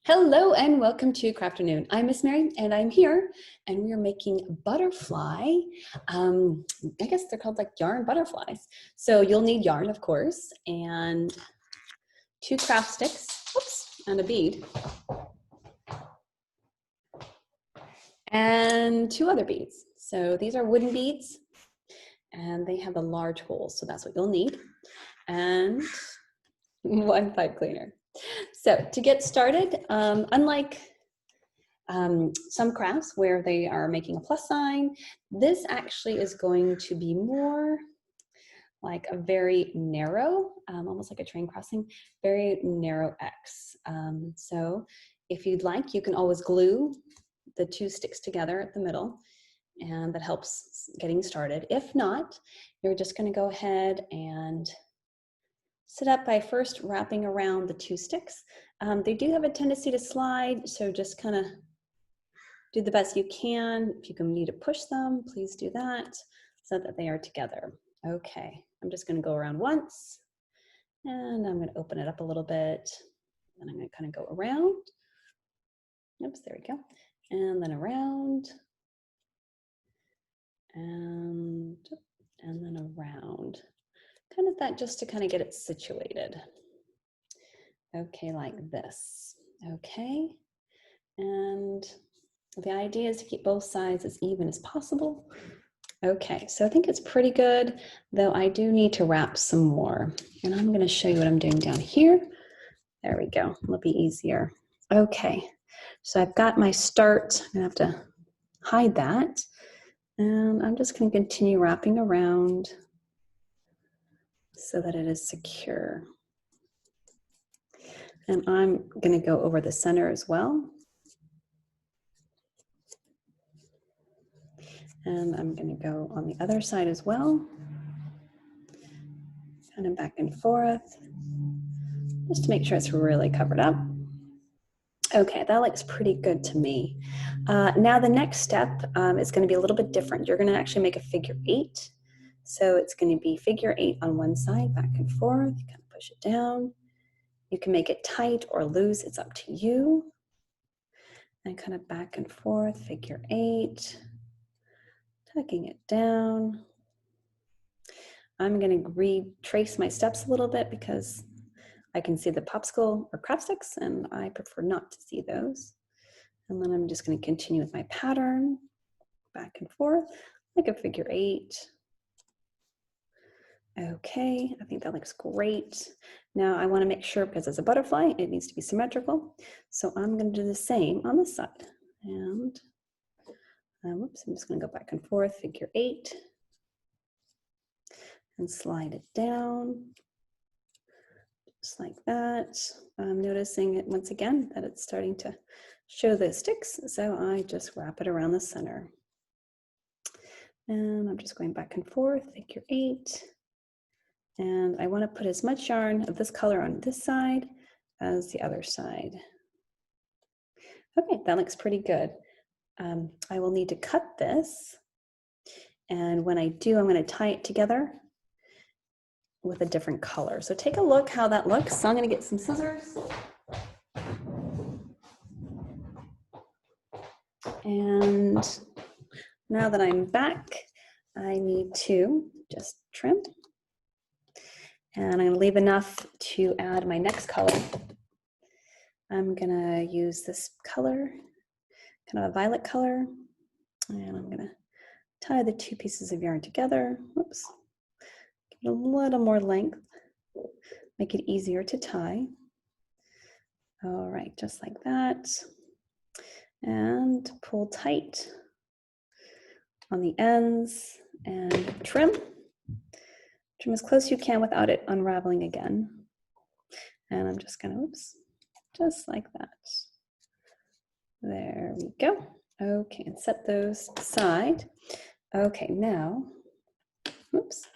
Hello and welcome to Crafternoon. I'm Miss Mary and I'm here and we are making butterfly. I guess they're called like yarn butterflies. So you'll need yarn, of course, and 2 craft sticks, oops, and a bead. And 2 other beads. So these are wooden beads and they have the large holes. So that's what you'll need. And 1 pipe cleaner. So to get started, unlike some crafts where they are making a plus sign, this actually is going to be more like a very narrow, almost like a train crossing, very narrow X. So if you'd like, you can always glue the 2 sticks together at the middle, and that helps getting started. If not, you're just going to go ahead and set up by first wrapping around the 2 sticks. They do have a tendency to slide, so just kind of do the best you can. If you need to push them, please do that so that they are together. Okay, I'm just going to go around once, and I'm going to open it up a little bit, and I'm going to kind of go around. Oops, there we go. And then around, and then around. Kind of that just to kind of get it situated. Okay, like this. Okay, and the idea is to keep both sides as even as possible. Okay, so I think it's pretty good, though I do need to wrap some more. And I'm going to show you what I'm doing down here. There we go, it'll be easier. Okay, so I've got my start. I'm going to have to hide that. And I'm just going to continue wrapping around so that it is secure. And I'm going to go over the center as well. And I'm going to go on the other side as well. Kind of back and forth, just to make sure it's really covered up. Okay, that looks pretty good to me. Now the next step is going to be a little bit different. You're going to actually make a figure 8. So it's going to be figure 8 on one side, back and forth. You kind of push it down. You can make it tight or loose. It's up to you. And kind of back and forth, figure 8. Tucking it down. I'm going to retrace my steps a little bit because I can see the popsicle or craft sticks and I prefer not to see those. And then I'm just going to continue with my pattern, back and forth, like a figure 8. Okay, I think that looks great. Now I want to make sure, because it's a butterfly, it needs to be symmetrical. So I'm going to do the same on this side. And whoops, I'm just going to go back and forth, figure 8. And slide it down, just like that. I'm noticing it once again that it's starting to show the sticks, so I just wrap it around the center. And I'm just going back and forth, figure 8. And I want to put as much yarn of this color on this side as the other side. Okay, that looks pretty good. I will need to cut this. And when I do, I'm going to tie it together with a different color. So take a look how that looks. So I'm going to get some scissors. And now that I'm back, I need to just trim. And I'm going to leave enough to add my next color. I'm going to use this color, kind of a violet color. And I'm going to tie the 2 pieces of yarn together. Whoops. Get a little more length. Make it easier to tie. All right, just like that. And pull tight on the ends and trim. Trim as close as you can without it unraveling again. And I'm just gonna, oops, just like that. There we go. Okay, and set those aside. Okay, now, oops,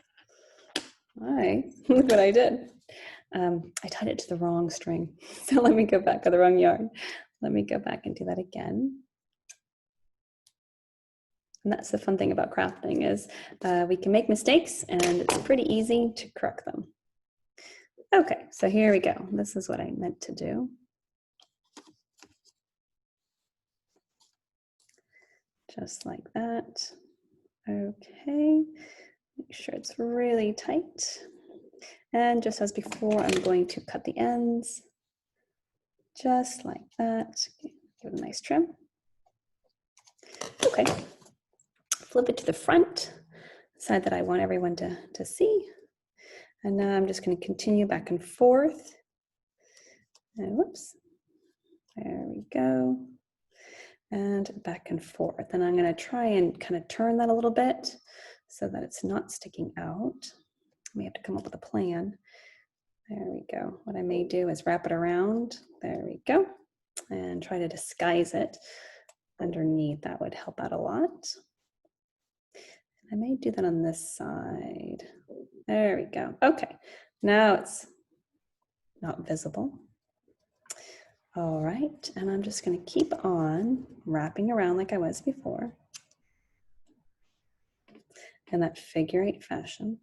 look what I did. I tied it to the wrong string. So let me go back to the wrong yarn. Let me go back and do that again. And that's the fun thing about crafting is we can make mistakes and it's pretty easy to correct them. Okay, so here we go. This is what I meant to do. just like that. Okay, make sure it's really tight. And just as before, I'm going to cut the ends, just like that. Give it a nice trim. Okay, flip it to the front, side that I want everyone to see. And now I'm just going to continue back and forth. And whoops, there we go. And back and forth. And I'm going to try and kind of turn that a little bit so that it's not sticking out. We have to come up with a plan. There we go. What I may do is wrap it around. There we go. And try to disguise it underneath. That would help out a lot. I may do that on this side. There we go. Okay, now it's not visible. All right, and I'm just going to keep on wrapping around like I was before in that figure 8 fashion.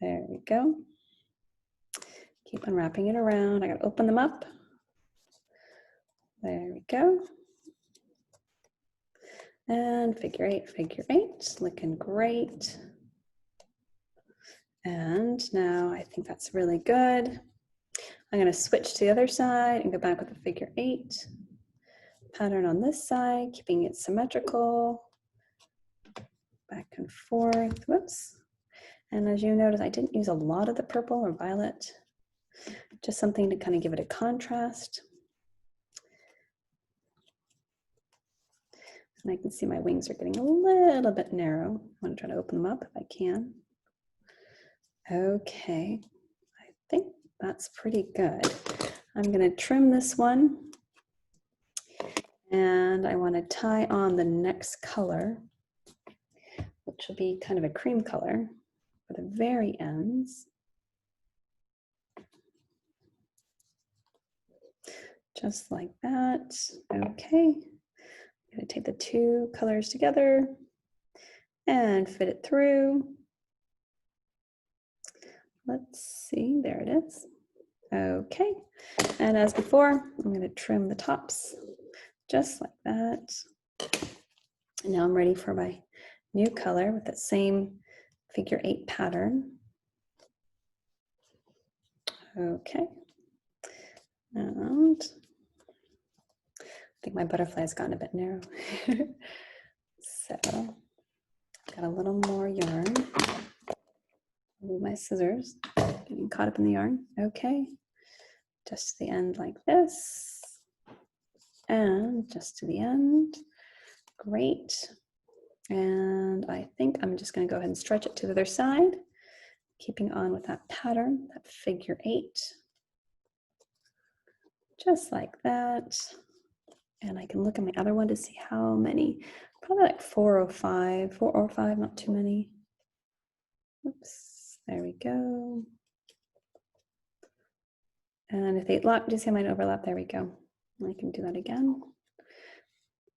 There we go. Keep on wrapping it around. I got to open them up. There we go. And figure 8, looking great. And now I think that's really good. I'm going to switch to the other side and go back with the figure 8 pattern on this side, keeping it symmetrical. Back and forth, whoops. And as you notice, I didn't use a lot of the purple or violet, just something to kind of give it a contrast. And I can see my wings are getting a little bit narrow. I want to try to open them up if I can. Okay, I think that's pretty good. I'm going to trim this one. And I want to tie on the next color, which will be kind of a cream color for the very ends. Just like that. Okay. I'm going to take the 2 colors together and fit it through. Let's see, there it is. Okay. And as before, I'm going to trim the tops just like that. And now I'm ready for my new color with that same figure 8 pattern. Okay. And I think my butterfly has gotten a bit narrow. So, got a little more yarn. Move my scissors, getting caught up in the yarn. Okay. Just to the end like this. And just to the end. Great. And I think I'm just going to go ahead and stretch it to the other side, keeping on with that pattern, that figure 8. Just like that. And I can look at my other one to see how many, probably like 4 or 5, not too many. Oops, there we go. And if they lock, do you see mine overlap? There we go. I can do that again.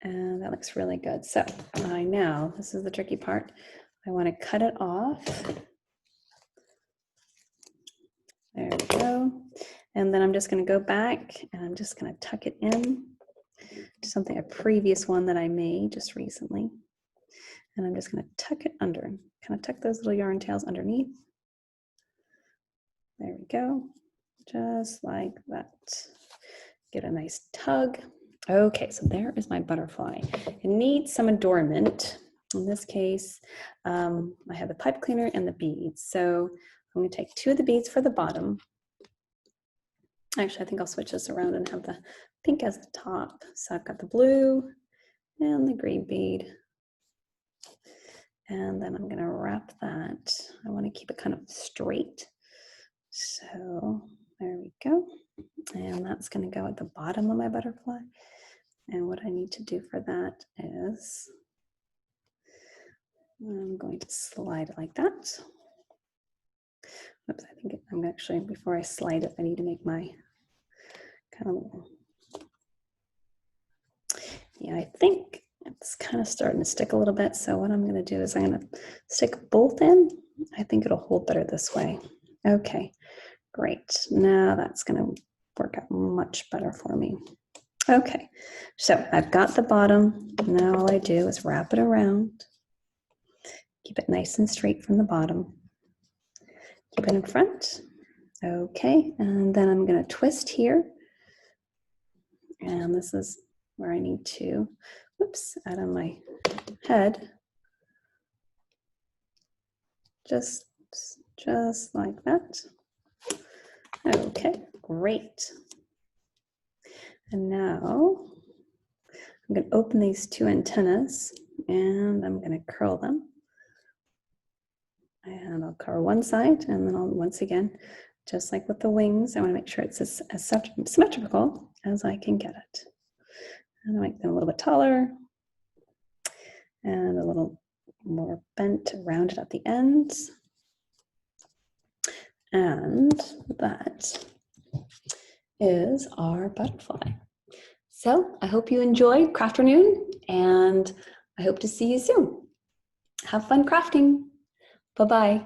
And that looks really good. So I now, this is the tricky part. I want to cut it off. There we go. And then I'm just going to go back and I'm just going to tuck it in to something, a previous one that I made just recently. And I'm just going to tuck it under, kind of tuck those little yarn tails underneath. There we go. Just like that. Get a nice tug. Okay, so there is my butterfly. It needs some adornment. In this case, I have the pipe cleaner and the beads. So I'm going to take 2 of the beads for the bottom. Actually, I think I'll switch this around and have the pink as the top. So I've got the blue and the green bead. And then I'm going to wrap that. I want to keep it kind of straight. So there we go. And that's going to go at the bottom of my butterfly. And what I need to do for that is I'm going to slide it like that. Oops, I think I'm actually, before I slide it, I need to make my kind of, yeah, I think it's kind of starting to stick a little bit. So what I'm going to do is I'm going to stick both in. I think it'll hold better this way. Okay, great. Now that's going to work out much better for me. Okay, so I've got the bottom. Now all I do is wrap it around. Keep it nice and straight from the bottom. Keep it in front. Okay, and then I'm going to twist here. And this is where I need to, whoops, out of my head. Just like that. Okay, great. And now I'm going to open these two antennas and I'm going to curl them. And I'll curl one side and then I'll once again, just like with the wings, I want to make sure it's as symmetrical as I can get it. And I'll make them a little bit taller and a little more bent, rounded at the ends. And that is our butterfly. So I hope you enjoyed Crafternoon and I hope to see you soon. Have fun crafting. Bye-bye.